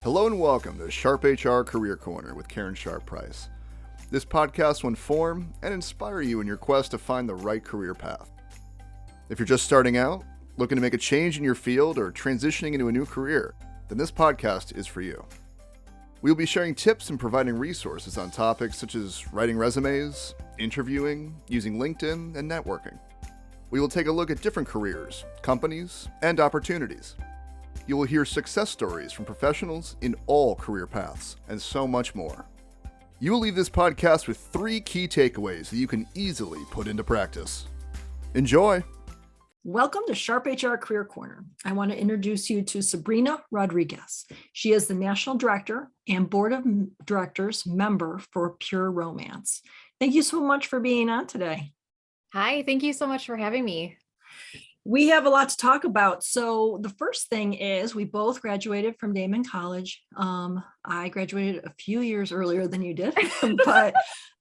Hello and welcome to SharpHR Career Corner with Karen Sharp Price. This podcast will inform and inspire you in your quest to find the right career path. If you're just starting out, looking to make a change in your field, or transitioning into a new career, then this podcast is for you. We will be sharing tips and providing resources on topics such as writing resumes, interviewing, using LinkedIn, and networking. We will take a look at different careers, companies, and opportunities. You will hear success stories from professionals in all career paths, and so much more. You will leave this podcast with 3 key takeaways that you can easily put into practice. Enjoy! Welcome to SharpHR Career Corner. I want to introduce you to Sabrina Rodriguez. She is the National Director and Board of Directors member for Pure Romance. Thank you so much for being on today. Hi, thank you so much for having me. We have a lot to talk about. So the first thing is we both graduated from Damon College. I graduated a few years earlier than you did, and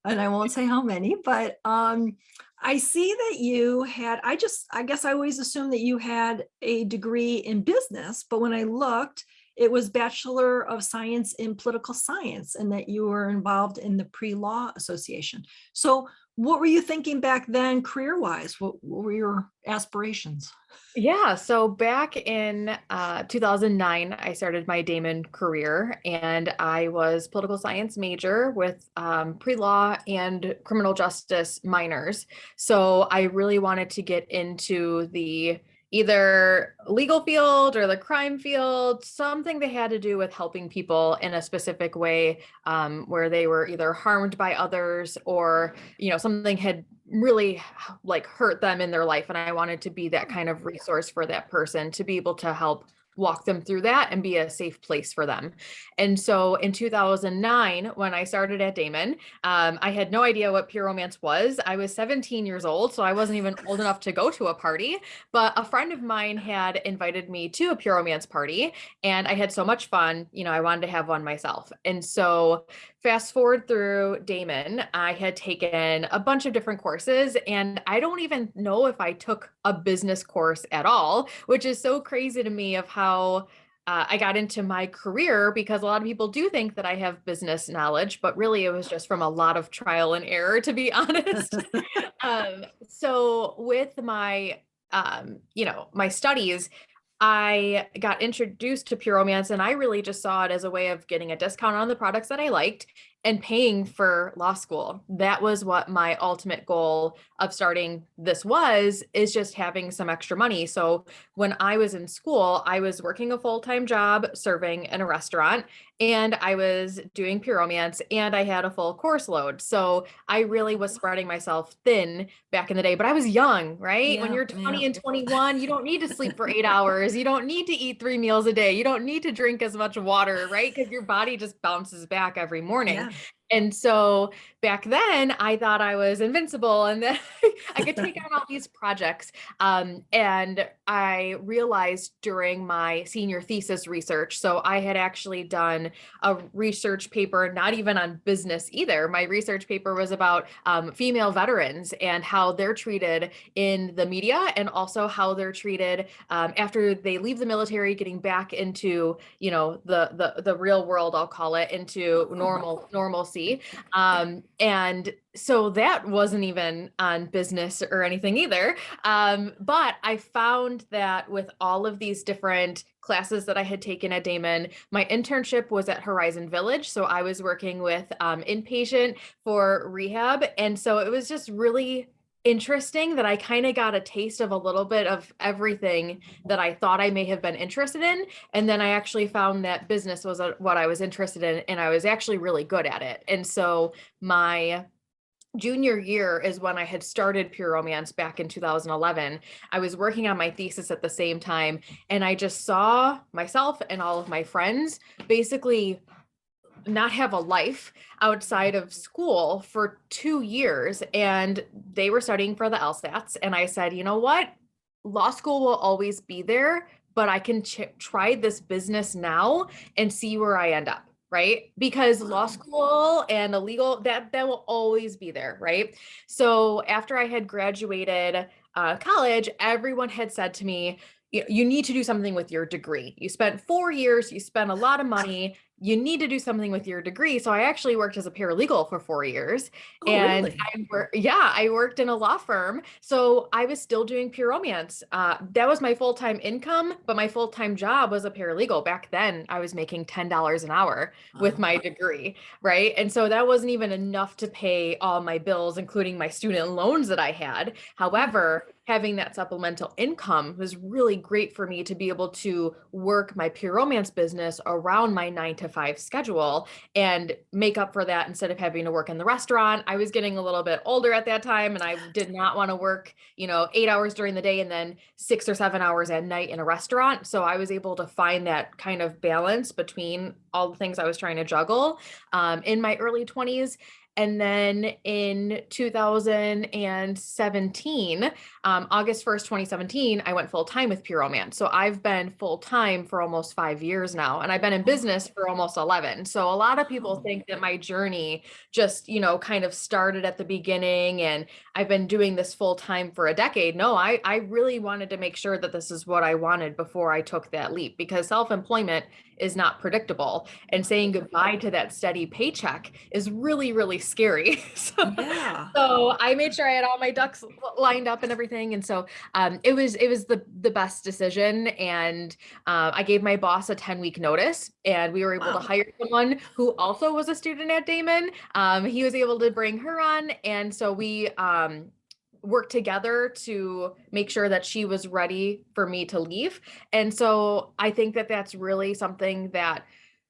I won't say how many, but I see that you had, I guess I always assumed that you had a degree in business, but when I looked, it was Bachelor of Science in Political Science, and that you were involved in the Pre-Law Association. So what were you thinking back then career-wise? What were your aspirations? Yeah, so back in 2009, I started my Damon career, and I was political science major with pre-law and criminal justice minors. So I really wanted to get into the either legal field or the crime field, something that had to do with helping people in a specific way, where they were either harmed by others or, something had really hurt them in their life. And I wanted to be that kind of resource for that person to be able to help walk them through that and be a safe place for them. And so in 2009, when I started at Damon, I had no idea what Pure Romance was. I was 17 years old, so I wasn't even old enough to go to a party, but a friend of mine had invited me to a Pure Romance party, and I had so much fun, I wanted to have one myself. And so fast forward through Damon, I had taken a bunch of different courses, and I don't even know if I took a business course at all, which is so crazy to me of how I got into my career, because a lot of people do think that I have business knowledge, but really it was just from a lot of trial and error, to be honest. So with my, my studies, I got introduced to Pure Romance, and I really just saw it as a way of getting a discount on the products that I liked and paying for law school. That was what my ultimate goal of starting this is just having some extra money. So when I was in school, I was working a full-time job serving in a restaurant, and I was doing Pure Romance, and I had a full course load. So I really was spreading myself thin back in the day, but I was young, right? Yeah, when you're 20 and 21, you don't need to sleep for 8 hours. You don't need to eat 3 meals a day. You don't need to drink as much water, right? Because your body just bounces back every morning. Yeah. And so back then I thought I was invincible and that I could take on all these projects. And I realized during my senior thesis research, so I had actually done a research paper, not even on business either. My research paper was about female veterans and how they're treated in the media, and also how they're treated after they leave the military, getting back into, the real world, I'll call it, into normalcy. And so that wasn't even on business or anything either. But I found that with all of these different classes that I had taken at Damon, my internship was at Horizon Village. So I was working with inpatient for rehab. And so it was just really interesting that I kind of got a taste of a little bit of everything that I thought I may have been interested in. And then I actually found that business was what I was interested in, and I was actually really good at it. And so my junior year is when I had started Pure Romance back in 2011. I was working on my thesis at the same time, and I just saw myself and all of my friends basically not have a life outside of school for 2 years, and they were studying for the LSATs. And I said, you know what? Law school will always be there, but I can try this business now and see where I end up. Right? Because law school and a legal, that will always be there. Right? So after I had graduated college, everyone had said to me, you need to do something with your degree. You spent 4 years, you spent a lot of money, you need to do something with your degree. So I actually worked as a paralegal for 4 years. Oh, really? I worked in a law firm. So I was still doing pure romance. That was my full-time income, but my full-time job was a paralegal. Back then I was making $10 an hour with my degree, right? And so that wasn't even enough to pay all my bills, including my student loans that I had. However, having that supplemental income was really great for me to be able to work my pure romance business around my 9 to 5 schedule and make up for that instead of having to work in the restaurant. I was getting a little bit older at that time and I did not want to work, 8 hours during the day and then 6 or 7 hours at night in a restaurant. So I was able to find that kind of balance between all the things I was trying to juggle in my early 20s. And then in 2017, August 1st, 2017, I went full time with Pure Romance. So I've been full time for almost 5 years now, and I've been in business for almost 11. So a lot of people think that my journey just, kind of started at the beginning and I've been doing this full time for a decade. No, I really wanted to make sure that this is what I wanted before I took that leap, because self-employment is not predictable, and saying goodbye to that steady paycheck is really, really scary. Yeah. So I made sure I had all my ducks lined up and everything. And so it was the best decision. And I gave my boss a 10-week notice, and we were able to hire someone who also was a student at Damon. He was able to bring her on. And so we worked together to make sure that she was ready for me to leave. And so I think that that's really something that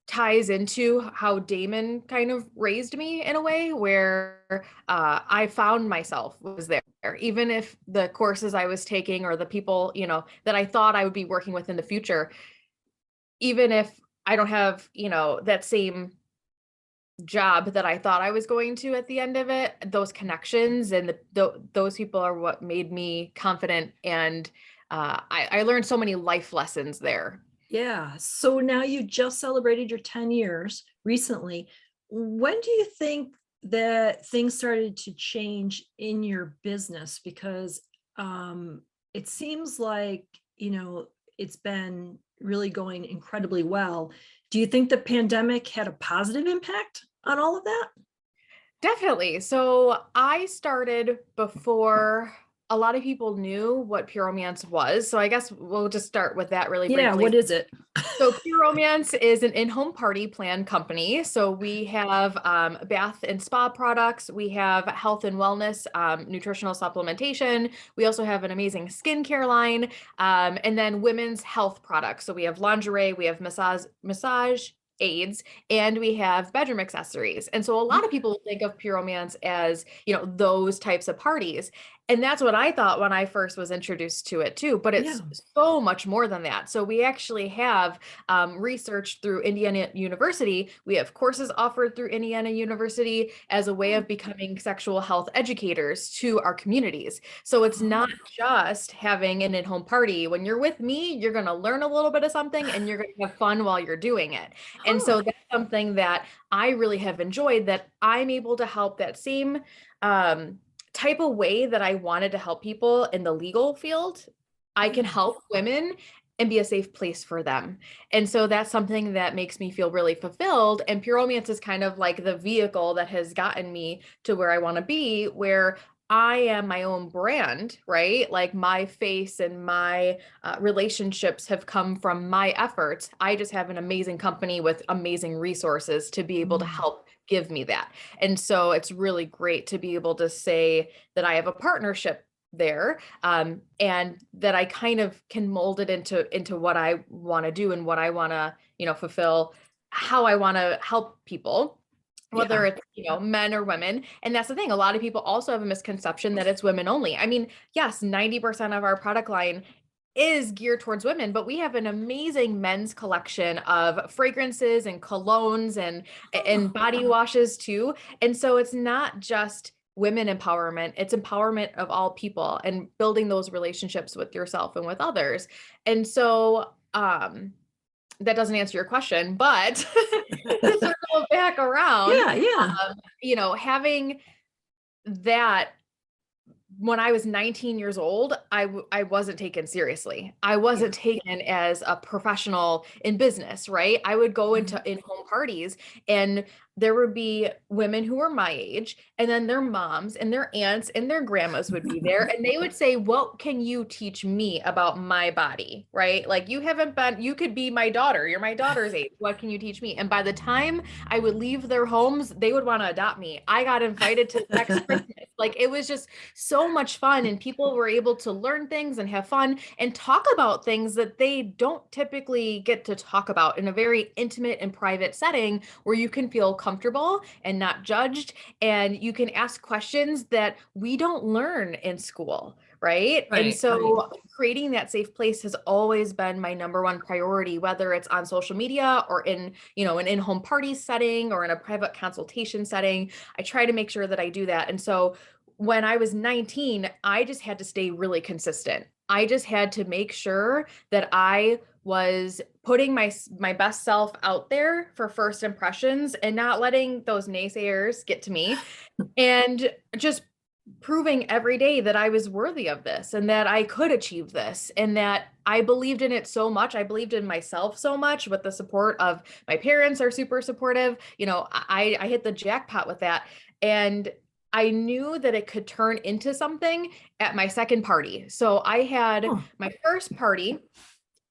ties into how Damon kind of raised me in a way where I found myself was there, even if the courses I was taking or the people, that I thought I would be working with in the future, even if I don't have, that same job that I thought I was going to at the end of it, those connections and those people are what made me confident. And I learned so many life lessons there. Yeah. So now you just celebrated your 10 years recently. When do you think that things started to change in your business? Because it seems like, it's been really going incredibly well. Do you think the pandemic had a positive impact on all of that? Definitely. So I started before a lot of people knew what Pure Romance was. So I guess we'll just start with that really briefly. Yeah, what is it? So Pure Romance is an in-home party plan company. So we have bath and spa products. We have health and wellness, nutritional supplementation. We also have an amazing skincare line, and then women's health products. So we have lingerie, we have massage aids, and we have bedroom accessories. And so a lot of people think of Pure Romance as, those types of parties. And that's what I thought when I first was introduced to it too, but it's so much more than that. So we actually have research through Indiana University. We have courses offered through Indiana University as a way of becoming sexual health educators to our communities. So it's not just having an in-home party. When you're with me, you're going to learn a little bit of something and you're going to have fun while you're doing it. And so that's something that I really have enjoyed, that I'm able to help that same type of way that I wanted to help people in the legal field. I can help women and be a safe place for them. And so that's something that makes me feel really fulfilled. And Pure Romance is kind of like the vehicle that has gotten me to where I want to be, where I am my own brand, right? Like my face and my relationships have come from my efforts. I just have an amazing company with amazing resources to be able to help give me that. And so it's really great to be able to say that I have a partnership there, and that I kind of can mold it into what I want to do and what I want to, fulfill, how I want to help people, whether it's, men or women. And that's the thing. A lot of people also have a misconception that it's women only. I mean, yes, 90% of our product line is geared towards women, but we have an amazing men's collection of fragrances and colognes and body washes too. And so it's not just women empowerment, it's empowerment of all people and building those relationships with yourself and with others. And so that doesn't answer your question, but to circle back around, having that when I was 19 years old, I wasn't taken seriously. I wasn't taken as a professional in business, right? I would go into in-home parties and there would be women who were my age, and then their moms and their aunts and their grandmas would be there. And they would say, what can you teach me about my body, right? Like, you could be my daughter. You're my daughter's age. What can you teach me? And by the time I would leave their homes, they would want to adopt me. I got invited to next Christmas. Like, it was just so much fun. And people were able to learn things and have fun and talk about things that they don't typically get to talk about in a very intimate and private setting where you can feel comfortable and not judged. And you can ask questions that we don't learn in school. Right. And so creating that safe place has always been my number one priority, whether it's on social media or in, an in-home party setting or in a private consultation setting. I try to make sure that I do that. And so when I was 19, I just had to stay really consistent. I just had to make sure that I was putting my best self out there for first impressions and not letting those naysayers get to me, and just proving every day that I was worthy of this and that I could achieve this and that I believed in it so much. I believed in myself so much with the support of my parents are super supportive. I hit the jackpot with that. And I knew that it could turn into something at my second party. So I had my first party.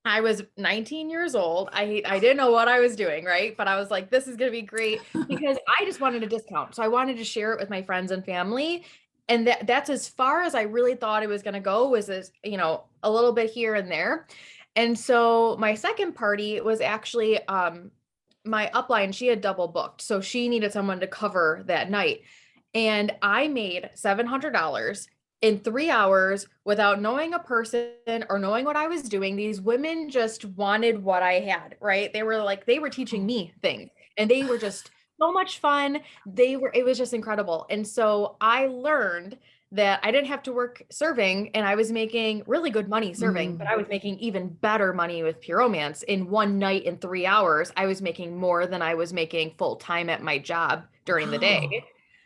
I was 19 years old. I didn't know what I was doing, right? But I was like, this is going to be great because I just wanted a discount. So I wanted to share it with my friends and family. And that's as far as I really thought it was going to go, was this, a little bit here and there. And so my second party was actually my upline. She had double booked. So she needed someone to cover that night. And I made $700 in 3 hours without knowing a person or knowing what I was doing. These women just wanted what I had, right? They were teaching me things, and they were just so much fun. It was just incredible. And so I learned that I didn't have to work serving, and I was making really good money serving, but I was making even better money with Pure Romance. In one night, in 3 hours, I was making more than I was making full time at my job during the day.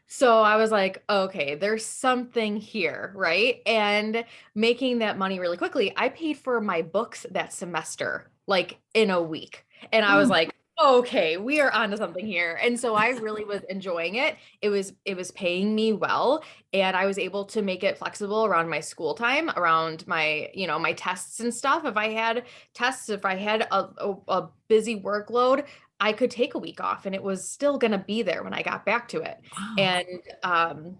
So I was like, okay, there's something here, right? And making that money really quickly, I paid for my books that semester, like in a week. And I was like, okay, we are onto something here. And so I really was enjoying it. It was paying me well, and I was able to make it flexible around my school time, around my, my tests and stuff. If I had tests, if I had a busy workload, I could take a week off and it was still going to be there when I got back to it. Wow. And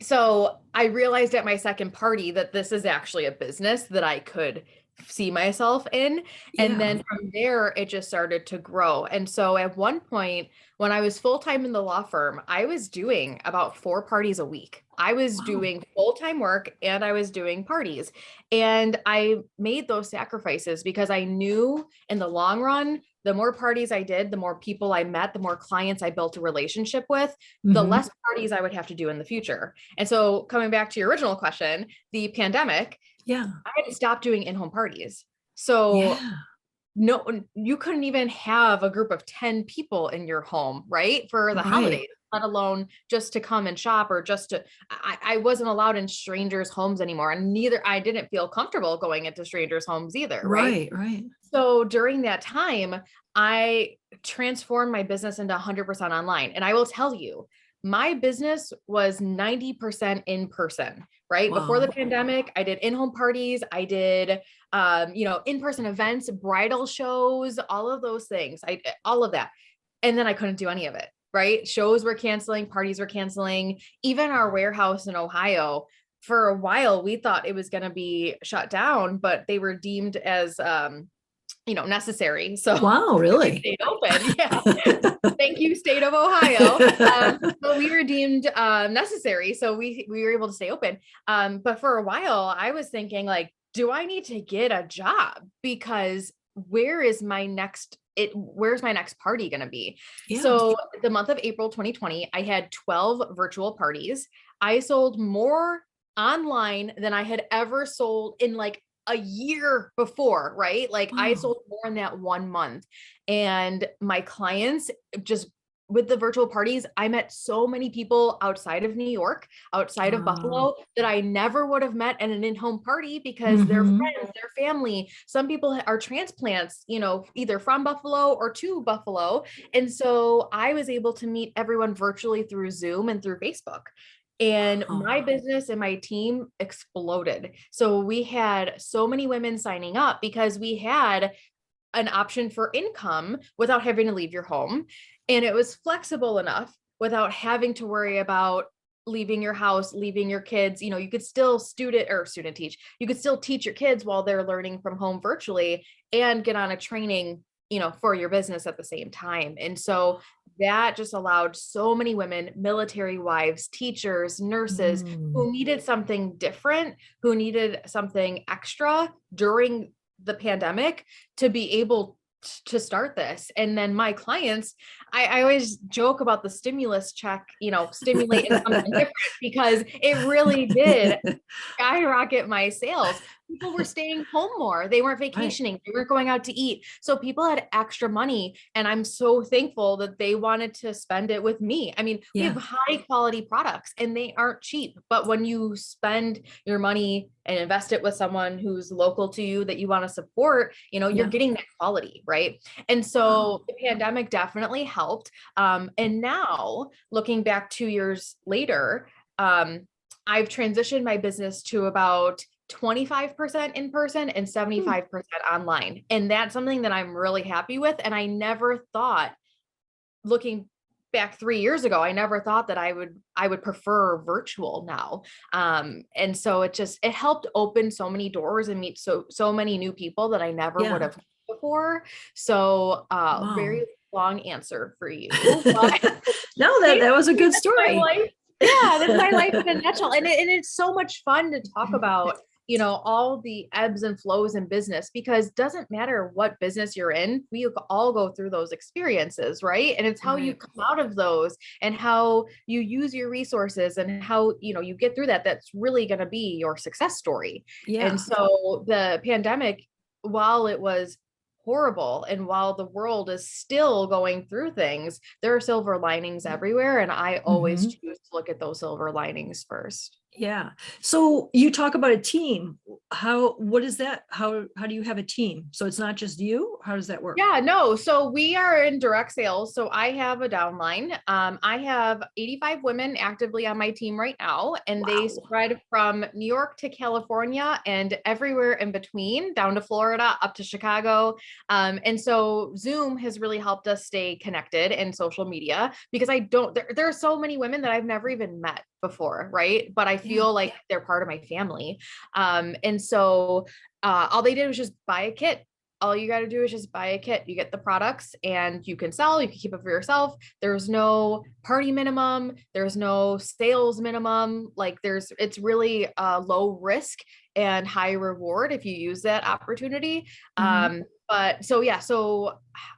so I realized at my second party that this is actually a business that I could see myself in. And then from there, it just started to grow. And so at one point, when I was full-time in the law firm, I was doing about 4 parties a week. I was doing full-time work and I was doing parties. And I made those sacrifices because I knew in the long run, the more parties I did, the more people I met, the more clients I built a relationship with, the less parties I would have to do in the future. And so coming back to your original question, the pandemic, I had to stop doing in-home parties. So no, you couldn't even have a group of 10 people in your home, right? For the holidays, let alone just to come and shop or just to, I wasn't allowed in strangers' homes anymore. And I didn't feel comfortable going into strangers' homes either. Right. So during that time, I transformed my business into 100% online. And I will tell you, my business was 90% in person, right? Wow. Before the pandemic, I did in-home parties. I did, in-person events, bridal shows, all of those things. All of that. And then I couldn't do any of it, right? Shows were canceling, parties were canceling. Even our warehouse in Ohio, for a while, we thought it was going to be shut down, but they were deemed as, necessary. So wow, really? Stayed open. Yeah. Thank you, state of Ohio. So we were deemed necessary. So we were able to stay open. But for a while I was thinking like, do I need to get a job? Because where's my next party going to be? Yeah. So the month of April, 2020, I had 12 virtual parties. I sold more online than I had ever sold in like a year before, right? Like I sold more in that 1 month, and my clients just with the virtual parties, I met so many people outside of New York, outside of Buffalo, that I never would have met at an in-home party because they're friends, their family. Some people are transplants, you know, either from Buffalo or to Buffalo. And so I was able to meet everyone virtually through Zoom and through Facebook. And my business and my team exploded. So we had so many women signing up because we had an option for income without having to leave your home. And it was flexible enough without having to worry about leaving your house, leaving your kids. You know, you could still student teach. You could still teach your kids while they're learning from home virtually and get on a training, you know, for your business at the same time. And so that just allowed so many women, military wives, teachers, nurses who needed something different, who needed something extra during the pandemic to be able to start this. And then my clients, I always joke about the stimulus check, you know, stimulating something different, because it really did skyrocket my sales. People were staying home more. They weren't vacationing. They weren't going out to eat. So people had extra money. And I'm so thankful that they wanted to spend it with me. I mean, we have high quality products and they aren't cheap, but when you spend your money and invest it with someone who's local to you that you want to support, you know, you're getting that quality, right? And so the pandemic definitely helped. And now looking back 2 years later, I've transitioned my business to about 25% in person and 75% online. And that's something that I'm really happy with. And I never thought, looking back 3 years ago, I never thought that I would prefer virtual now. And so it helped open so many doors and meet so many new people that I never would have before. So very long answer for you. No, that was a good story. Yeah, that's my life in a nutshell. And it's so much fun to talk about, you know, all the ebbs and flows in business, because it doesn't matter what business you're in, we all go through those experiences, right? And it's how you come out of those and how you use your resources and how, you know, you get through that. That's really going to be your success story. Yeah. And so the pandemic, while it was horrible and while the world is still going through things, there are silver linings everywhere. And I always choose to look at those silver linings first. Yeah. So you talk about a team. What is that? How do you have a team? So it's not just you? How does that work? Yeah, no. So we are in direct sales. So I have a downline. I have 85 women actively on my team right now, and they spread from New York to California and everywhere in between, down to Florida, up to Chicago. And so Zoom has really helped us stay connected in social media, because there are so many women that I've never even met before, right? But I feel like they're part of my family. And so all they did was just buy a kit. All you got to do is just buy a kit. You get the products and you can sell, you can keep it for yourself. There's no party minimum. There's no sales minimum. Like it's really low risk and high reward if you use that opportunity. But so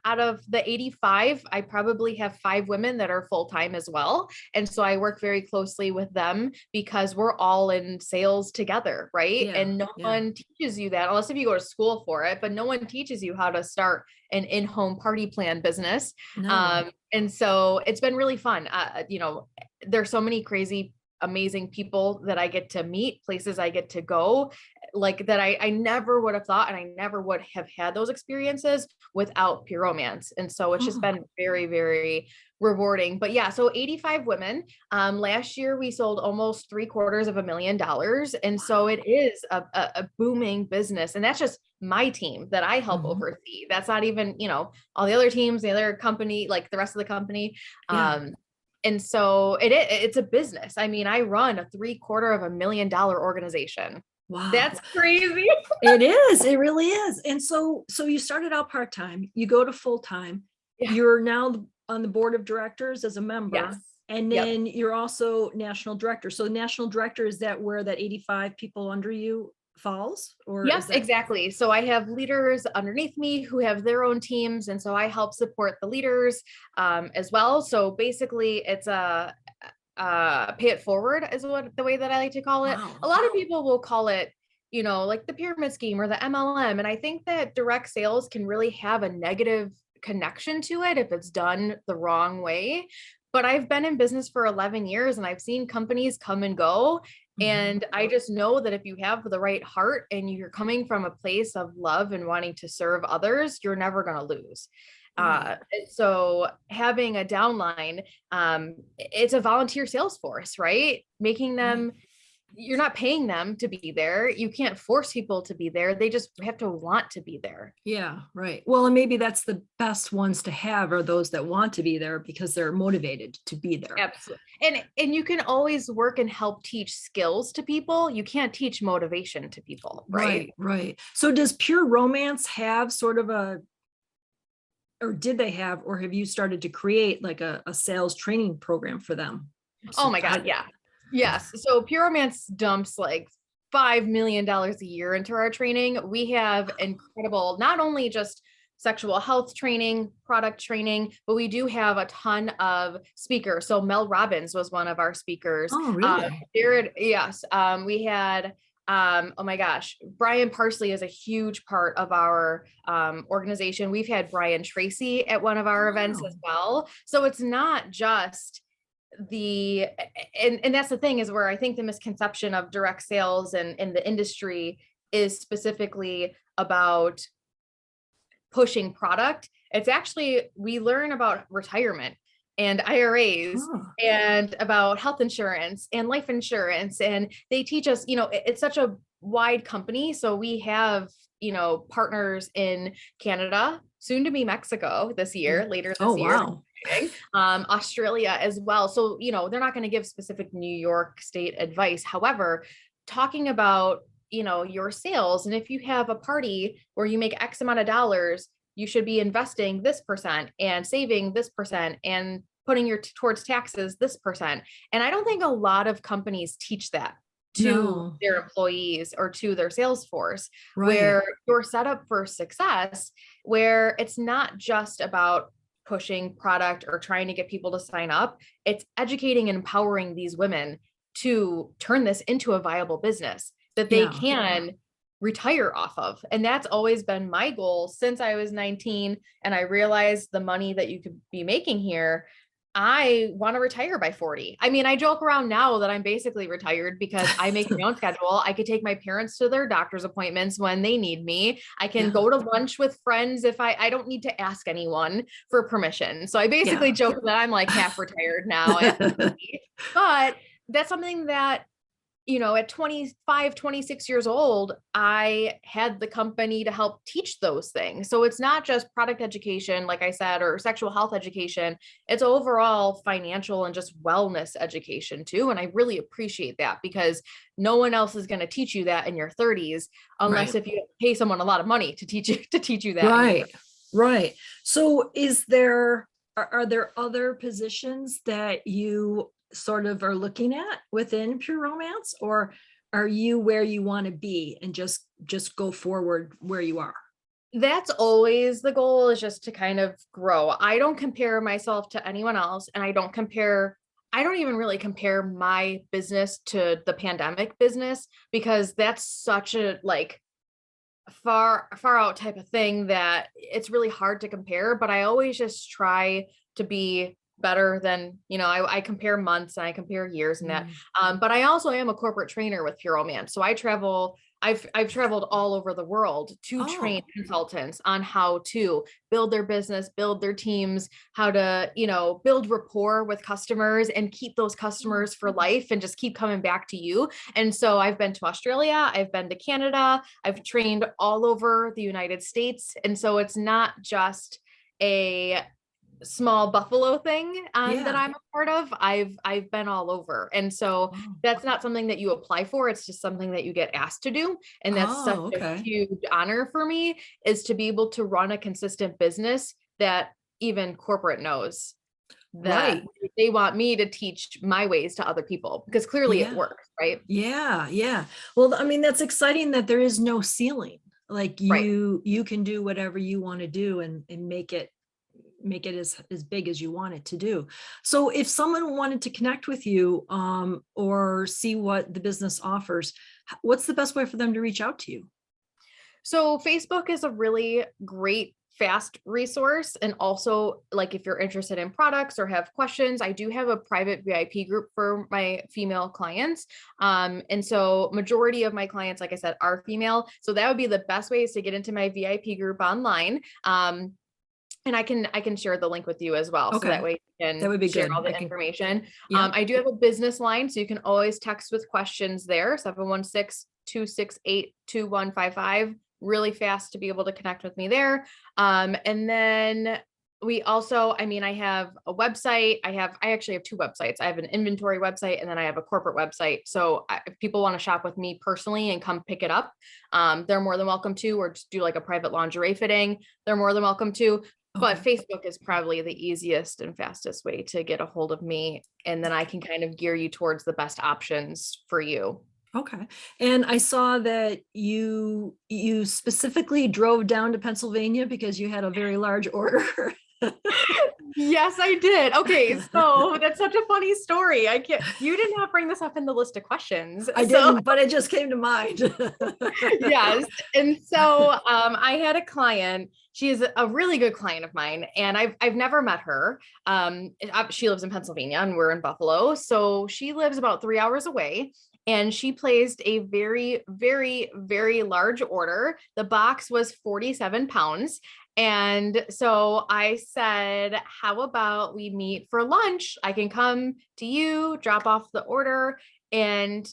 out of the 85, I probably have 5 women that are full-time as well. And so I work very closely with them because we're all in sales together, right? And no one teaches you that, unless if you go to school for it, but no one teaches you how to start an in-home party plan business. No. And so it's been really fun. You know, there's so many crazy, amazing people that I get to meet, places I get to go, like that I never would have thought, and I never would have had those experiences without Pure Romance. And so it's just been very, very rewarding. But yeah, so 85 women. Last year we sold almost $750,000. And so it is a booming business. And that's just my team that I help oversee. That's not even, you know, all the other teams, the other company, like the rest of the company. And so it's a business. I mean, I run a $750,000 organization. Wow. That's crazy. It is. It really is. And so you started out part-time, you go to full-time. You're now on the board of directors as a member. Yes. And then you're also national director. So national director, is that where that 85 people under you falls? Or yes, exactly. So I have leaders underneath me who have their own teams. And so I help support the leaders as well. So basically it's pay it forward is the way that I like to call it. A lot of people will call it, you know, like the pyramid scheme or the MLM. And I think that direct sales can really have a negative connection to it if it's done the wrong way. But I've been in business for 11 years and I've seen companies come and go. And I just know that if you have the right heart and you're coming from a place of love and wanting to serve others, you're never going to lose. So having a downline, it's a volunteer sales force, right? Making them, you're not paying them to be there. You can't force people to be there. They just have to want to be there. Yeah, right. Well, and maybe that's the best ones to have are those that want to be there because they're motivated to be there. Absolutely. And you can always work and help teach skills to people. You can't teach motivation to people, right? Right. So does Pure Romance have sort of or did they have, or have you started to create like a sales training program for them? Oh my God. Yeah. Yes. So Pure Romance dumps like $5 million a year into our training. We have incredible, not only just sexual health training, product training, but we do have a ton of speakers. So Mel Robbins was one of our speakers. Oh, really? Jared, yes. We had, oh my gosh, Brian Parsley is a huge part of our organization. We've had Brian Tracy at one of our events as well. So it's not just and that's the thing is where I think the misconception of direct sales and in the industry is specifically about pushing product. It's actually, we learn about retirement and IRAs and about health insurance and life insurance. And they teach us, it's such a wide company. So we have, partners in Canada, soon to be Mexico this year, later this year. Wow. Australia as well. So, they're not going to give specific New York state advice. However, talking about, your sales, and if you have a party where you make X amount of dollars, you should be investing this percent and saving this percent and putting towards taxes this percent. And I don't think a lot of companies teach that to their employees or to their sales force, where you're set up for success, where it's not just about pushing product or trying to get people to sign up. It's educating and empowering these women to turn this into a viable business that they can retire off of. And that's always been my goal since I was 19. And I realized the money that you could be making here, I want to retire by 40. I mean, I joke around now that I'm basically retired because I make my own schedule. I could take my parents to their doctor's appointments when they need me. I can go to lunch with friends if I don't need to ask anyone for permission. So I basically joke that I'm like half retired now. But that's something that, at 25, 26 years old, I had the company to help teach those things. So it's not just product education, like I said, or sexual health education. It's overall financial and just wellness education too. And I really appreciate that because no one else is going to teach you that in your 30s, unless if you pay someone a lot of money to teach you that. Right. So are there other positions that you sort of are looking at within Pure Romance, or are you where you want to be and just go forward where you are? That's always the goal, is just to kind of grow. I don't compare myself to anyone else, and I don't even really compare my business to the pandemic business, because that's such a far out type of thing that it's really hard to compare. But I always just try to be better than, I compare months and I compare years and that. But I also am a corporate trainer with Pure Romance. So I've traveled all over the world to train consultants on how to build their business, build their teams, how to, build rapport with customers and keep those customers for life and just keep coming back to you. And so I've been to Australia, I've been to Canada, I've trained all over the United States. And so it's not just a small Buffalo thing that I'm a part of. I've been all over. And so that's not something that you apply for. It's just something that you get asked to do. And that's such a huge honor for me, is to be able to run a consistent business that even corporate knows that they want me to teach my ways to other people, because clearly it works, right? Yeah. Well, I mean, that's exciting that there is no ceiling. Like you can do whatever you want to do and make it as big as you want it to do. So if someone wanted to connect with you or see what the business offers, what's the best way for them to reach out to you? So Facebook is a really great fast resource. And also, like, if you're interested in products or have questions, I do have a private VIP group for my female clients. And so majority of my clients, like I said, are female. So that would be the best ways to get into my VIP group online. And I can share the link with you as well. Okay. So that way you That can would be share good. all the I can- information. Yeah. I do have a business line, so you can always text with questions there, 716-268-2155. Really fast to be able to connect with me there. And then we also, I have a website. I actually have two websites. I have an inventory website, and then I have a corporate website. So if people want to shop with me personally and come pick it up, they're more than welcome to, or just do like a private lingerie fitting, they're more than welcome to. But Facebook is probably the easiest and fastest way to get a hold of me. And then I can kind of gear you towards the best options for you. Okay. And I saw that you specifically drove down to Pennsylvania because you had a very large order. Yes, I did. Okay, so that's such a funny story. You did not bring this up in the list of questions. I didn't, but it just came to mind. Yes. And so I had a client. She is a really good client of mine, and I've never met her. She lives in Pennsylvania and we're in Buffalo. So she lives about 3 hours away. And she placed a very, very, very large order. The box was 47 pounds. And so I said, how about we meet for lunch? I can come to you, drop off the order, and,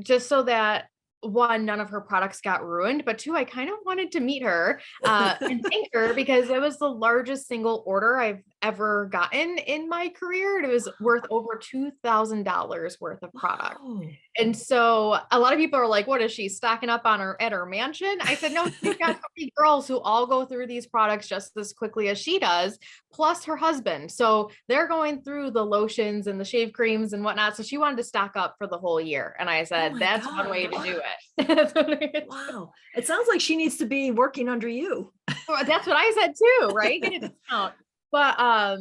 just so that, one, none of her products got ruined, but two, I kind of wanted to meet her and thank her, because it was the largest single order I've ever gotten in my career. It was worth over $2,000 worth of product. Wow. And so a lot of people are like, what is she stocking up on at her mansion? I said, no, she's got 3 girls who all go through these products just as quickly as she does, plus her husband. So they're going through the lotions and the shave creams and whatnot. So she wanted to stock up for the whole year. And I said, that's one way to do it. Wow. It sounds like she needs to be working under you. Well, that's what I said too, right? Get a discount. But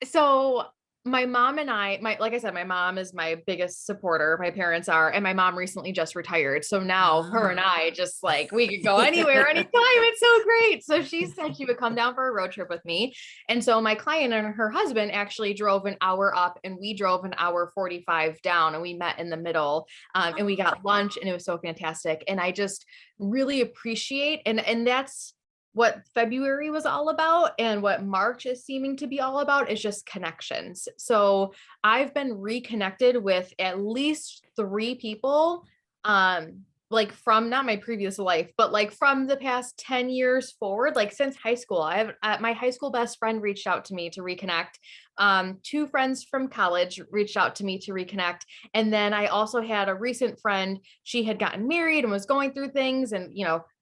so my mom and like I said, my mom is my biggest supporter. My parents are, and my mom recently just retired. So now her and I just like, we could go anywhere, anytime. It's so great. So she said she would come down for a road trip with me. And so my client and her husband actually drove an hour up, and we drove an hour 45 down, and we met in the middle, and we got lunch, and it was so fantastic. And I just really appreciate, and that's what February was all about, and what March is seeming to be all about is just connections. So I've been reconnected with at least 3 people, like from not my previous life, but like from the past 10 years forward, like since high school. I have my high school best friend reached out to me to reconnect. 2 friends from college reached out to me to reconnect. And then I also had a recent friend. She had gotten married and was going through things, and,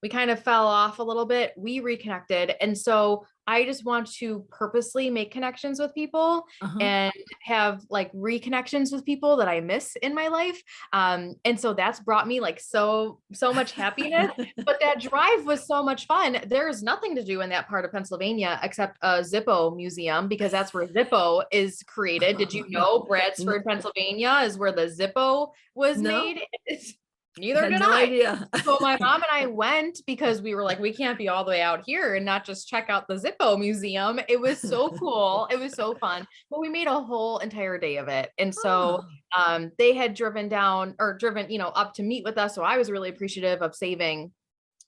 we kind of fell off a little bit. We reconnected. And so I just want to purposely make connections with people and have like reconnections with people that I miss in my life. And so that's brought me like so much happiness, but that drive was so much fun. There's nothing to do in that part of Pennsylvania except a Zippo museum, because that's where Zippo is created. Did you know Bradford, Pennsylvania is where the Zippo was made? Neither did I. Idea. So my mom and I went because we were like, we can't be all the way out here and not just check out the Zippo museum. It was so cool. It was so fun. But we made a whole entire day of it. And so they had driven up to meet with us. So I was really appreciative of saving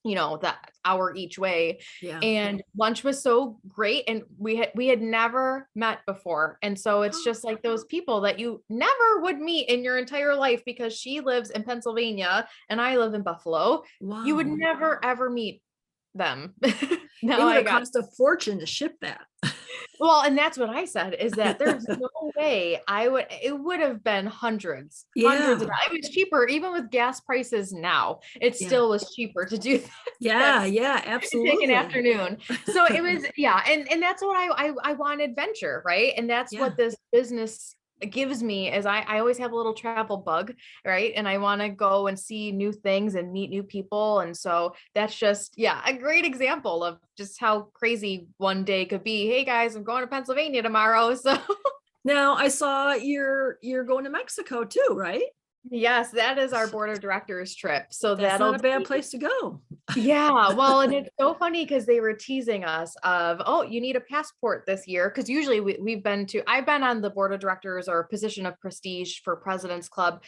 that hour each way. Yeah. And lunch was so great. And we had never met before. And so it's just like those people that you never would meet in your entire life, because she lives in Pennsylvania and I live in Buffalo. Wow. You would never, ever meet them. It would have cost a fortune to ship that. Well, and that's what I said, is that there's no way it would have been hundreds of dollars. It was cheaper, even with gas prices now, it still was cheaper to do that. Yeah, absolutely. Take an afternoon. So it was, and that's what I want, adventure, right? And that's what this business gives me, is I always have a little travel bug, right? And I want to go and see new things and meet new people. And so that's just, a great example of just how crazy one day could be. Hey guys, I'm going to Pennsylvania tomorrow. So now I saw you're going to Mexico too, right? Yes, that is our board of directors trip. So that's not a bad place to go. Yeah, well, and it's so funny because they were teasing us of, oh, you need a passport this year. Because usually I've been on the board of directors or position of prestige for President's Club,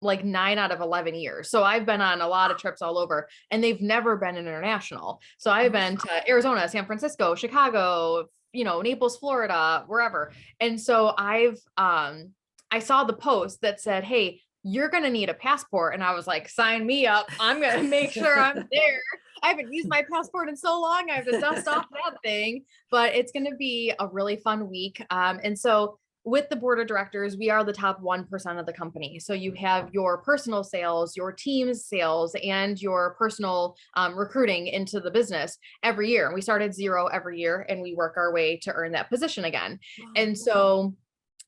like 9 out of 11 years. So I've been on a lot of trips all over, and they've never been international. So I've been to Arizona, San Francisco, Chicago, Naples, Florida, wherever. And so I saw the post that said, hey, you're going to need a passport. And I was like, sign me up. I'm going to make sure I'm there. I haven't used my passport in so long. I have to dust off that thing, but it's going to be a really fun week. And so with the board of directors, we are the top 1% of the company. So you have your personal sales, your team's sales, and your personal recruiting into the business every year. We start at 0 every year, and we work our way to earn that position again. And so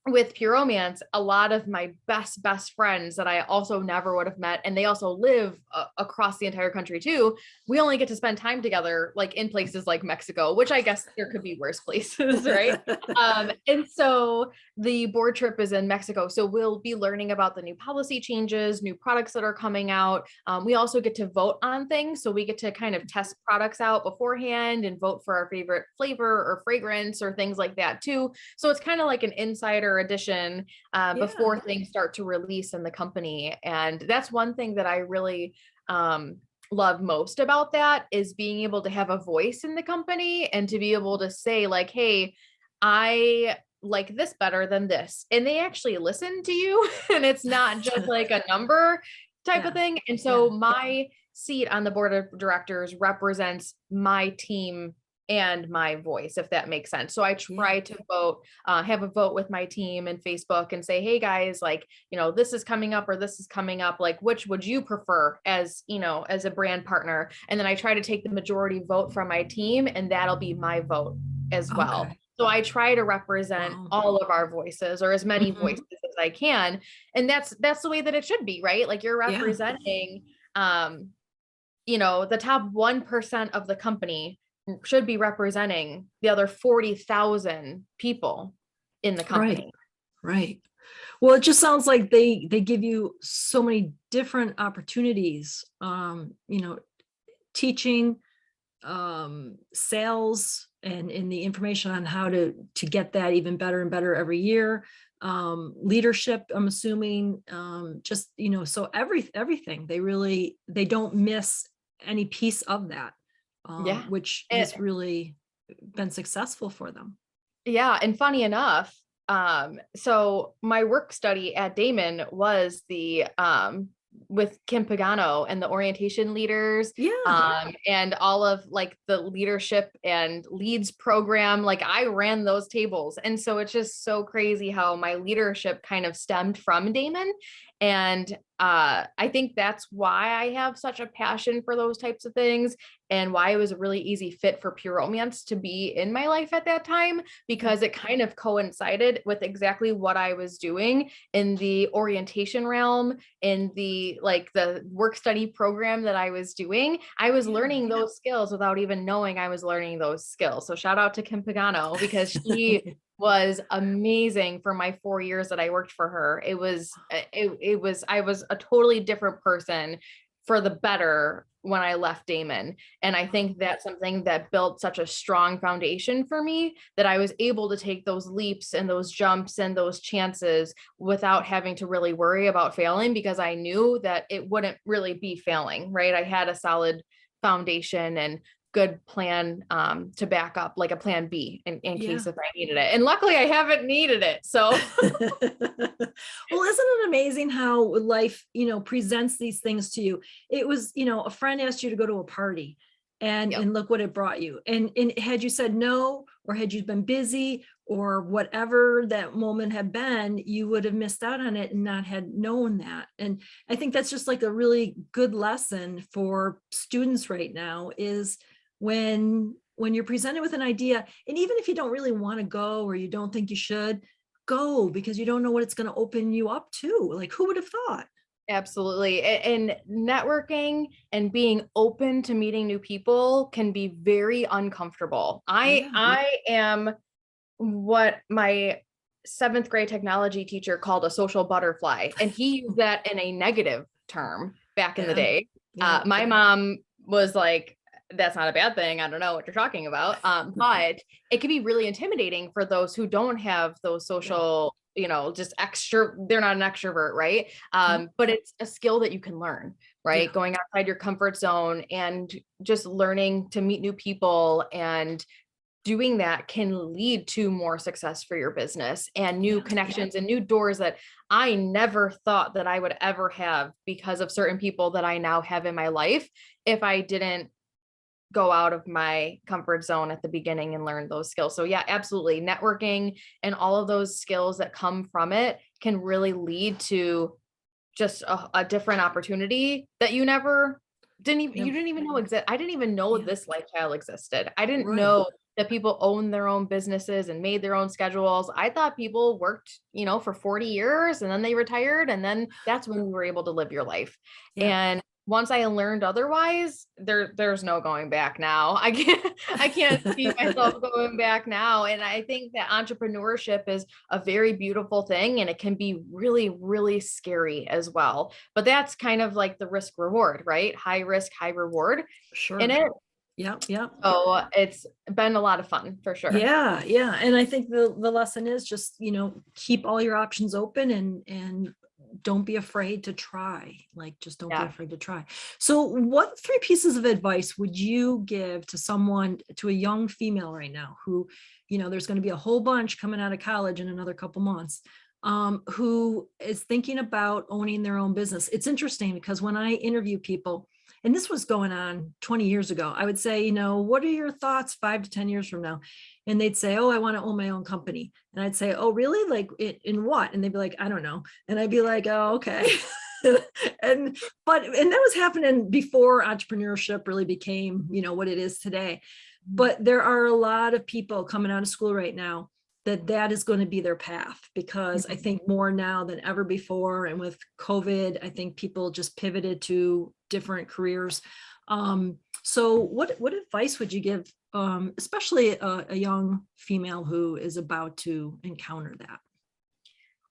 with Pure Romance, a lot of my best friends that I also never would have met, and they also live across the entire country too. We only get to spend time together, like in places like Mexico, which I guess there could be worse places, right? And so the board trip is in Mexico. So we'll be learning about the new policy changes, new products that are coming out. We also get to vote on things. So we get to kind of test products out beforehand and vote for our favorite flavor or fragrance or things like that too. So it's kind of like an insider edition before things start to release in the company. And that's one thing that I really love most about that, is being able to have a voice in the company and to be able to say like, hey, I like this better than this. And they actually listen to you. And it's not just like a number type of thing. And so my seat on the board of directors represents my team and my voice, if that makes sense. So I try to vote, have a vote with my team and Facebook and say, hey guys, like, this is coming up or this is coming up, like, which would you prefer as a brand partner? And then I try to take the majority vote from my team, and that'll be my vote as well. Okay. So I try to represent all of our voices, or as many voices as I can. And that's the way that it should be, right? Like you're representing, the top 1% of the company should be representing the other 40,000 people in the company. Right. Well, it just sounds like they give you so many different opportunities, teaching, sales, and in the information on how to get that even better and better every year. Leadership, I'm assuming, so everything, they don't miss any piece of that. Which has really been successful for them. Yeah. And funny enough, so my work study at Damon was the with Kim Pagano and the orientation leaders, and all of like the leadership and leads program. Like I ran those tables. And so it's just so crazy how my leadership kind of stemmed from Damon. And I think that's why I have such a passion for those types of things, and why it was a really easy fit for Pure Romance to be in my life at that time, because it kind of coincided with exactly what I was doing in the orientation realm, in the work study program that I was doing. I was learning those skills without even knowing I was learning those skills. So shout out to Kim Pagano, because she was amazing for my 4 years that I worked for her. I was a totally different person for the better when I left Damon. And I think that's something that built such a strong foundation for me, that I was able to take those leaps and those jumps and those chances without having to really worry about failing, because I knew that it wouldn't really be failing, right? I had a solid foundation and good plan to back up, like a plan B in case if I needed it. And luckily I haven't needed it. So well, isn't it amazing how life, presents these things to you? It was, a friend asked you to go to a party, and look what it brought you. And had you said no, or had you been busy, or whatever that moment had been, you would have missed out on it and not had known that. And I think that's just like a really good lesson for students right now, is when you're presented with an idea, and even if you don't really want to go, or you don't think you should go, because you don't know what it's going to open you up to. Like, who would have thought? Absolutely. And networking and being open to meeting new people can be very uncomfortable. I am what my 7th grade technology teacher called a social butterfly, and he used that in a negative term back in the day. My mom was like, that's not a bad thing. I don't know what you're talking about. But it can be really intimidating for those who don't have those social, just they're not an extrovert, right? But it's a skill that you can learn, right? Going outside your comfort zone and just learning to meet new people, and doing that can lead to more success for your business and new connections and new doors that I never thought that I would ever have because of certain people that I now have in my life if I didn't go out of my comfort zone at the beginning and learn those skills. So yeah, absolutely. Networking and all of those skills that come from it can really lead to just a different opportunity that you didn't even know exist. I didn't even know this lifestyle existed. I didn't know that people own their own businesses and made their own schedules. I thought people worked, for 40 years and then they retired, and then that's when we were able to live your life. And once I learned otherwise, there's no going back now. I can't see myself going back now. And I think that entrepreneurship is a very beautiful thing, and it can be really, really scary as well. But that's kind of like the risk reward, right? High risk, high reward in it. Yeah. So it's been a lot of fun for sure. Yeah. And I think the lesson is just, keep all your options open and don't be afraid to try. Like, just don't be afraid to try. So what 3 pieces of advice would you give to a young female right now who, there's going to be a whole bunch coming out of college in another couple months, who is thinking about owning their own business? It's interesting because when I interview people, and this was going on 20 years ago, I would say, what are your thoughts 5 to 10 years from now? And they'd say, oh, I want to own my own company. And I'd say, oh, really? Like in what? And they'd be like, I don't know. And I'd be like, oh, okay. and that was happening before entrepreneurship really became, what it is today. But there are a lot of people coming out of school right now that is going to be their path, because I think more now than ever before. And with COVID, I think people just pivoted to different careers. So what advice would you give, especially a young female who is about to encounter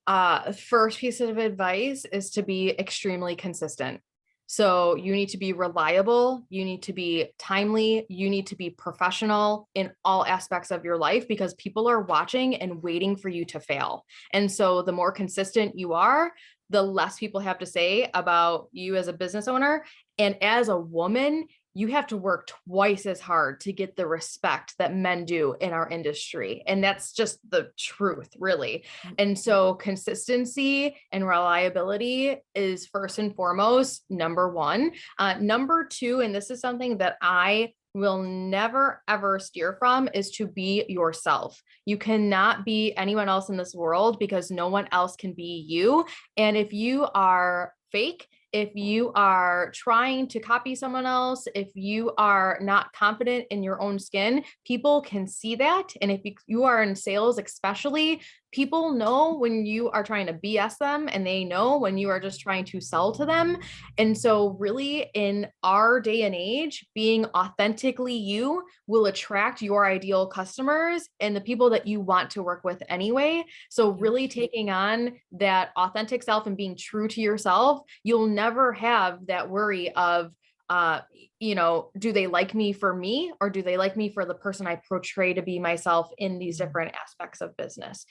that? First piece of advice is to be extremely consistent. So you need to be reliable, you need to be timely, you need to be professional in all aspects of your life, because people are watching and waiting for you to fail. And so the more consistent you are, the less people have to say about you as a business owner. And as a woman, you have to work twice as hard to get the respect that men do in our industry. And that's just the truth, really. And so consistency and reliability is first and foremost, number 1. Number 2, and this is something that I will never, ever steer from, is to be yourself. You cannot be anyone else in this world, because no one else can be you. And if you are fake, if you are trying to copy someone else, if you are not confident in your own skin, people can see that. And if you are in sales, especially, people know when you are trying to BS them, and they know when you are just trying to sell to them. And so really, in our day and age, being authentically you will attract your ideal customers and the people that you want to work with anyway. So really taking on that authentic self and being true to yourself, you'll never have that worry of, do they like me for me, or do they like me for the person I portray to be myself in these different aspects of business?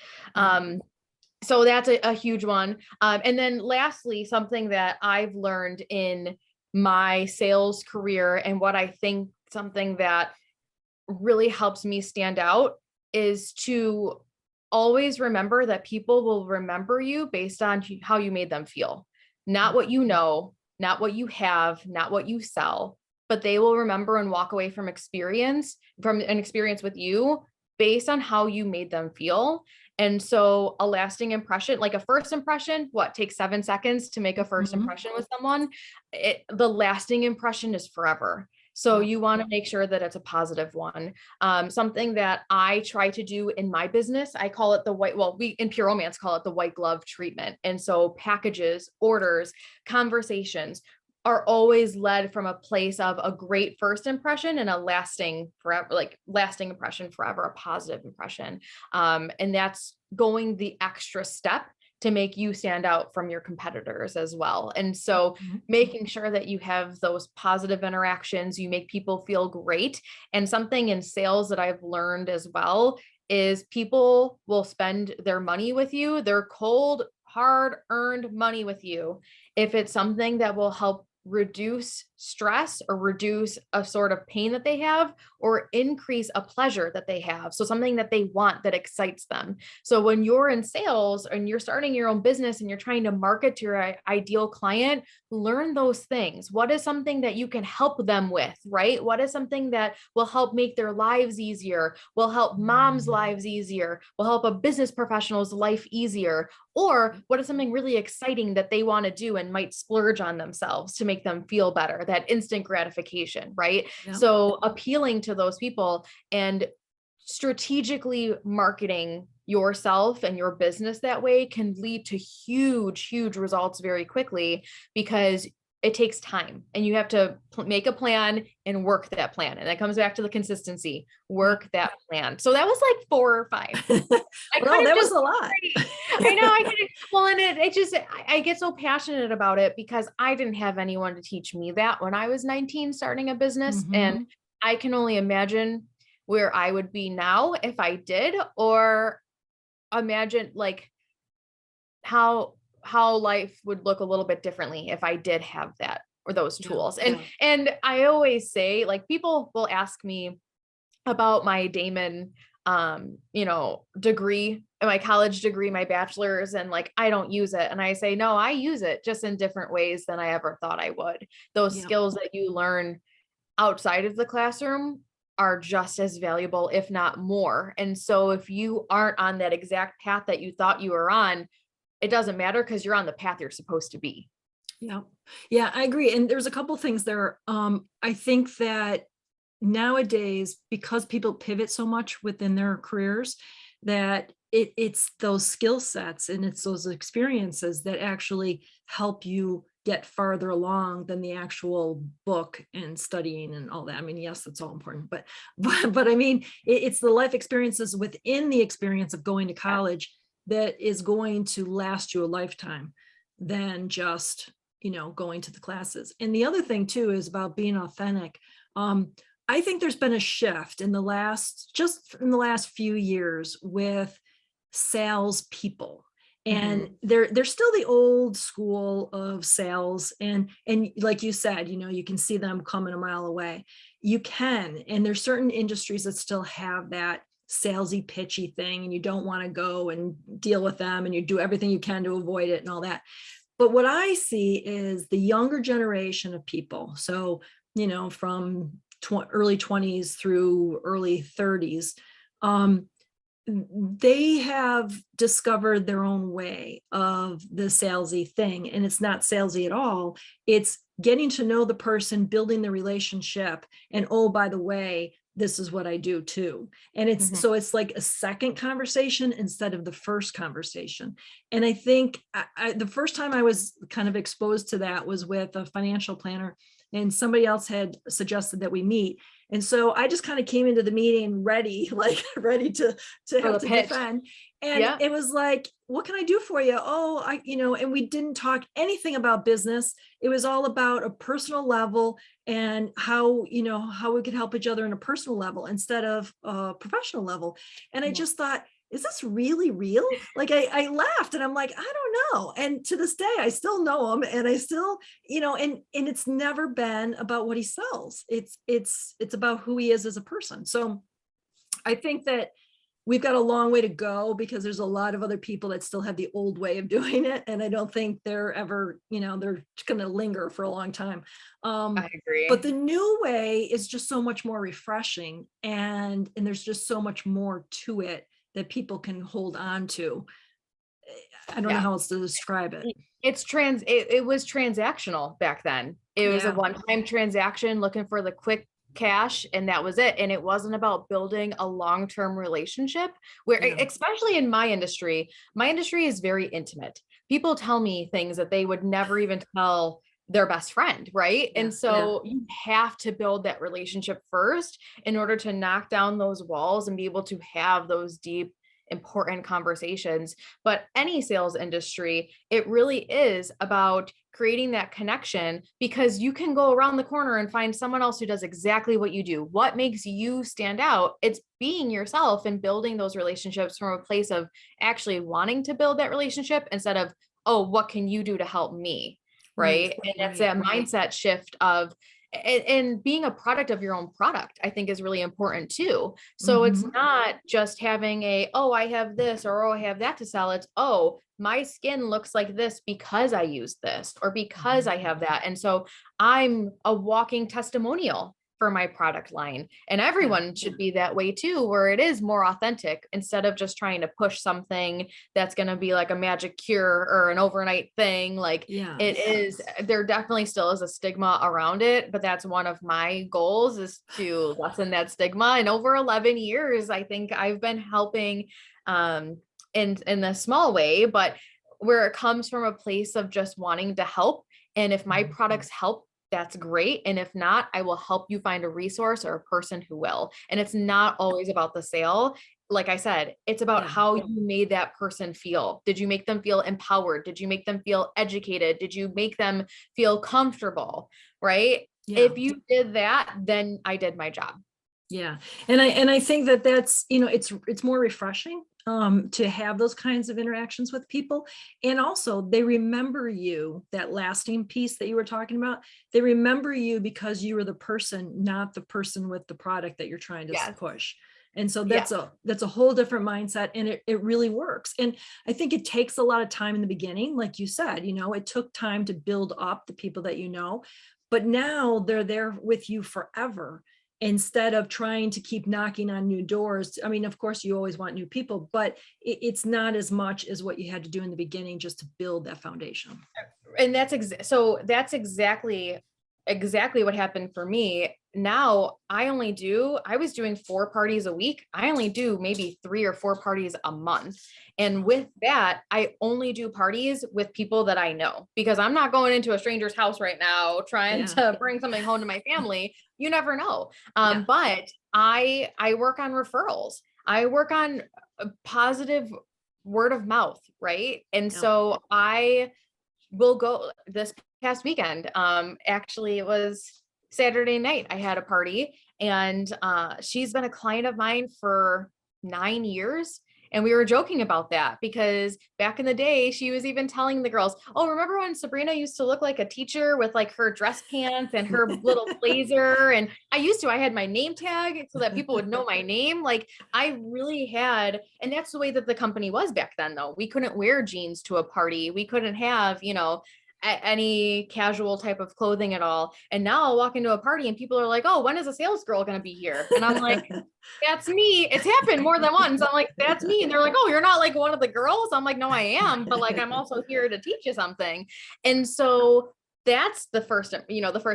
So that's a huge one. And then lastly, something that I've learned in my sales career, and what I think something that really helps me stand out, is to always remember that people will remember you based on how you made them feel, not what you know, not what you have, not what you sell, but they will remember and walk away from an experience with you based on how you made them feel. And so a lasting impression, like a first impression, takes 7 seconds to make a first impression with someone. The lasting impression is forever. So you want to make sure that it's a positive one. Something that I try to do in my business, I call it we in Pure Romance call it the white glove treatment. And so packages, orders, conversations are always led from a place of a great first impression and a lasting impression forever, a positive impression. And that's going the extra step to make you stand out from your competitors as well. And so making sure that you have those positive interactions, you make people feel great. And something in sales that I've learned as well is people will spend their money with you, their cold, hard earned money with you, if it's something that will help reduce stress or reduce a sort of pain that they have or increase a pleasure that they have. So something that they want that excites them. So when you're in sales and you're starting your own business and you're trying to market to your ideal client, learn those things. What is something that you can help them with, right? What is something that will help make their lives easier, will help moms' lives easier, will help a business professional's life easier? Or what is something really exciting that they want to do and might splurge on themselves to make them feel better, that instant gratification, right? Yeah. So appealing to those people and strategically marketing yourself and your business that way can lead to huge, huge results very quickly, because it takes time and you have to make a plan and work that plan. And that comes back to the consistency, work that plan. So that was like 4 or 5. Well, that was a lot. I know. Well, and it just, I get so passionate about it because I didn't have anyone to teach me that when I was 19 starting a business. And I can only imagine where I would be now if I did, or imagine like how life would look a little bit differently if I did have that or those tools. And I always say, like, people will ask me about my Damon, degree, my college degree, my bachelor's, and like, I don't use it. And I say, no, I use it just in different ways than I ever thought I would. Those skills that you learn outside of the classroom are just as valuable, if not more. And so if you aren't on that exact path that you thought you were on, it doesn't matter because you're on the path you're supposed to be. Yeah, I agree. And there's a couple things there. I think that nowadays, because people pivot so much within their careers, that it's those skill sets and it's those experiences that actually help you get farther along than the actual book and studying and all that. I mean, yes, that's all important, but I mean, it's the life experiences within the experience of going to college that is going to last you a lifetime than just, going to the classes. And the other thing too is about being authentic. I think there's been a shift in the last few years with sales people. And they're still the old school of sales. And like you said, you can see them coming a mile away. You can, and there's certain industries that still have that salesy, pitchy thing, and you don't want to go and deal with them, and you do everything you can to avoid it and all that. But what I see is the younger generation of people. So, from early 20s through early 30s, they have discovered their own way of the salesy thing. And it's not salesy at all. It's getting to know the person, building the relationship. And, oh, by the way, this is what I do too. And it's so it's like a second conversation instead of the first conversation. And I think the first time I was kind of exposed to that was with a financial planner, and somebody else had suggested that we meet. And so I just kind of came into the meeting ready to have to defend. And it was like, what can I do for you? Oh, and we didn't talk anything about business. It was all about a personal level and how we could help each other on a personal level instead of a professional level. And I just thought, is this really real? Like I laughed and I'm like, I don't know. And to this day, I still know him, and I still, and it's never been about what he sells. It's about who he is as a person. So I think that we've got a long way to go because there's a lot of other people that still have the old way of doing it. And I don't think they're ever, they're going to linger for a long time. I agree. But the new way is just so much more refreshing, and there's just so much more to it that people can hold on to. I don't know how else to describe it. It was transactional back then. It was a one-time transaction looking for the quick cash, and that was it. And it wasn't about building a long-term relationship where, especially in my industry is very intimate. People tell me things that they would never even tell their best friend, right? And so you have to build that relationship first in order to knock down those walls and be able to have those deep important conversations. But any sales industry, it really is about creating that connection, because you can go around the corner and find someone else who does exactly what you do. What makes you stand out? It's being yourself and building those relationships from a place of actually wanting to build that relationship instead of, oh, what can you do to help me? Right. And that's that mindset shift of, and being a product of your own product, I think is really important too. So it's not just having oh, I have this, or oh, I have that to sell. It's, oh, my skin looks like this because I use this, or because I have that. And so I'm a walking testimonial for my product line, and everyone should be that way too, where it is more authentic instead of just trying to push something that's going to be like a magic cure or an overnight thing. Like it is, there definitely still is a stigma around it, but that's one of my goals, is to lessen that stigma. And over 11 years, I think I've been helping in a small way, but where it comes from a place of just wanting to help. And if my products help, that's great. And if not, I will help you find a resource or a person who will. And it's not always about the sale. Like I said, it's about how you made that person feel. Did you make them feel empowered? Did you make them feel educated? Did you make them feel comfortable? Right? If you did that, then I did my job. Yeah. And I think that that's, it's more refreshing to have those kinds of interactions with people. And also they remember you, that lasting piece that you were talking about. They remember you because you were the person, not the person with the product that you're trying to push. And so that's a whole different mindset, and it really works. And I think it takes a lot of time in the beginning. Like you said, it took time to build up the people that but now they're there with you forever. Instead of trying to keep knocking on new doors. I mean, of course, you always want new people, but it's not as much as what you had to do in the beginning just to build that foundation. And that's exactly what happened for me. Now I was doing 4 parties a week. I only do maybe 3 or 4 parties a month. And with that, I only do parties with people that I know, because I'm not going into a stranger's house right now trying to bring something home to my family. You never know. But I work on referrals. I work on positive word of mouth. Right. And so I will go this past weekend. Actually, it was Saturday night. I had a party, and she's been a client of mine for 9 years. And we were joking about that, because back in the day, she was even telling the girls, oh, remember when Sabrina used to look like a teacher with like her dress pants and her little blazer? And I had my name tag so that people would know my name. Like I really had, and that's the way that the company was back then though. We couldn't wear jeans to a party. We couldn't have, any casual type of clothing at all. And now I'll walk into a party and people are like, oh, when is a sales girl going to be here? And I'm like, that's me. It's happened more than once. I'm like, that's me. And they're like, oh, you're not like one of the girls. I'm like, no, I am. But like, I'm also here to teach you something. And so that's the first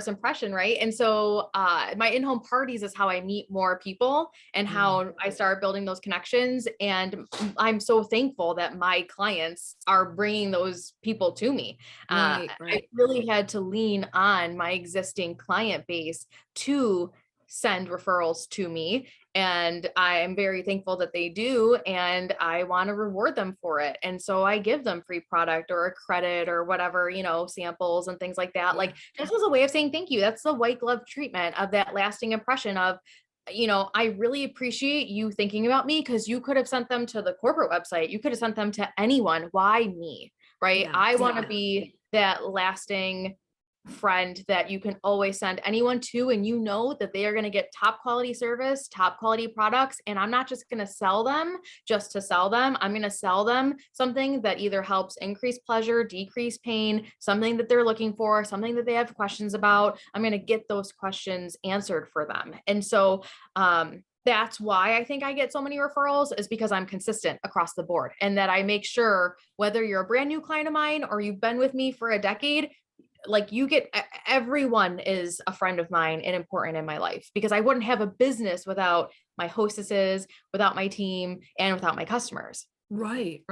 impression. Right. And so my in-home parties is how I meet more people and how I start building those connections. And I'm so thankful that my clients are bringing those people to me. Right. I really had to lean on my existing client base to send referrals to me. And I am very thankful that they do. And I want to reward them for it. And so I give them free product or a credit or whatever, samples and things like that. Like this was a way of saying thank you. That's the white glove treatment of that lasting impression of, I really appreciate you thinking about me, because you could have sent them to the corporate website. You could have sent them to anyone. Why me? Right. Yeah, I want to be that lasting friend that you can always send anyone to, and that they are going to get top quality service, top quality products. And I'm not just going to sell them just to sell them. I'm going to sell them something that either helps increase pleasure, decrease pain, something that they're looking for, something that they have questions about. I'm going to get those questions answered for them. And so that's why I think I get so many referrals, is because I'm consistent across the board, and that I make sure whether you're a brand new client of mine or you've been with me for a decade, like everyone is a friend of mine and important in my life, because I wouldn't have a business without my hostesses, without my team, and without my customers. Right.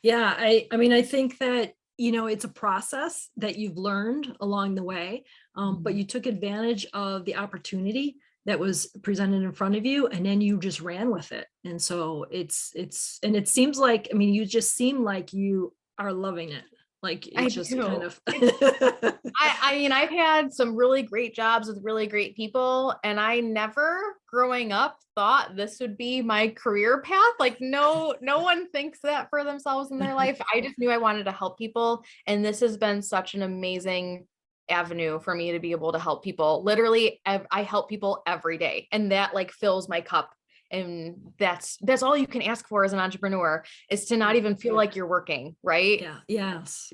Yeah. I mean, I think that, it's a process that you've learned along the way, but you took advantage of the opportunity that was presented in front of you, and then you just ran with it. And so and it seems like, I mean, you just seem like you are loving it. Like I it's just do. kind of I mean, I've had some really great jobs with really great people, and I never growing up thought this would be my career path. Like no one thinks that for themselves in their life. I just knew I wanted to help people. And this has been such an amazing avenue for me to be able to help people. Literally, I help people every day, and that like fills my cup. And that's all you can ask for as an entrepreneur, is to not even feel like you're working, right? Yeah. Yes.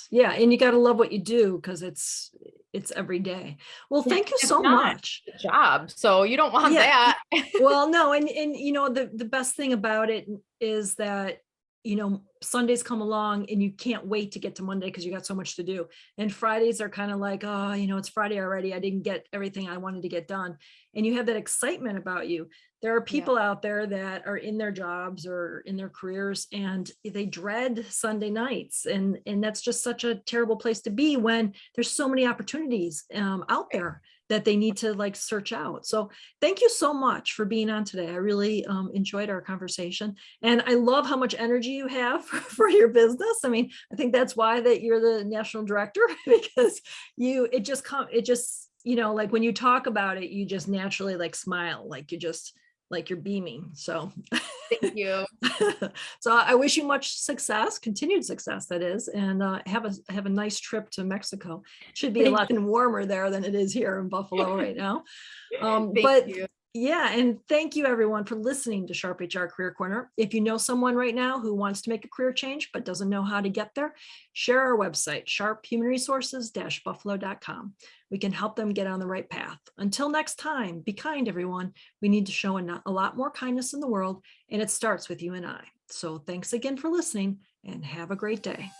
Yeah. And you got to love what you do, because it's every day. Well, thank you It's so not much. a job, so you don't want that. Well, no. And you know, the best thing about it is that, you know, Sundays come along and you can't wait to get to Monday because you got so much to do. And Fridays are kind of like, oh, you know, it's Friday already. I didn't get everything I wanted to get done. And you have that excitement about you. There are people out there that are in their jobs or in their careers, and they dread Sunday nights. And that's just such a terrible place to be when there's so many opportunities out there that they need to like search out. So thank you so much for being on today. I really enjoyed our conversation, and I love how much energy you have for your business. I mean, I think that's why that you're the national director, because it just, you know, like when you talk about it, you just naturally like smile, like you're beaming. So Thank you. so I wish you much success, continued success, that is, and have a nice trip to Mexico. Should be a lot warmer there than it is here in Buffalo right now. But you. yeah, and thank you everyone for listening to SharpHR Career Corner. If you know someone right now who wants to make a career change but doesn't know how to get there, share our website, sharphumanresources-buffalo.com. We can help them get on the right path. Until next time, be kind, everyone. We need to show a lot more kindness in the world, and it starts with you and I. So thanks again for listening, and have a great day.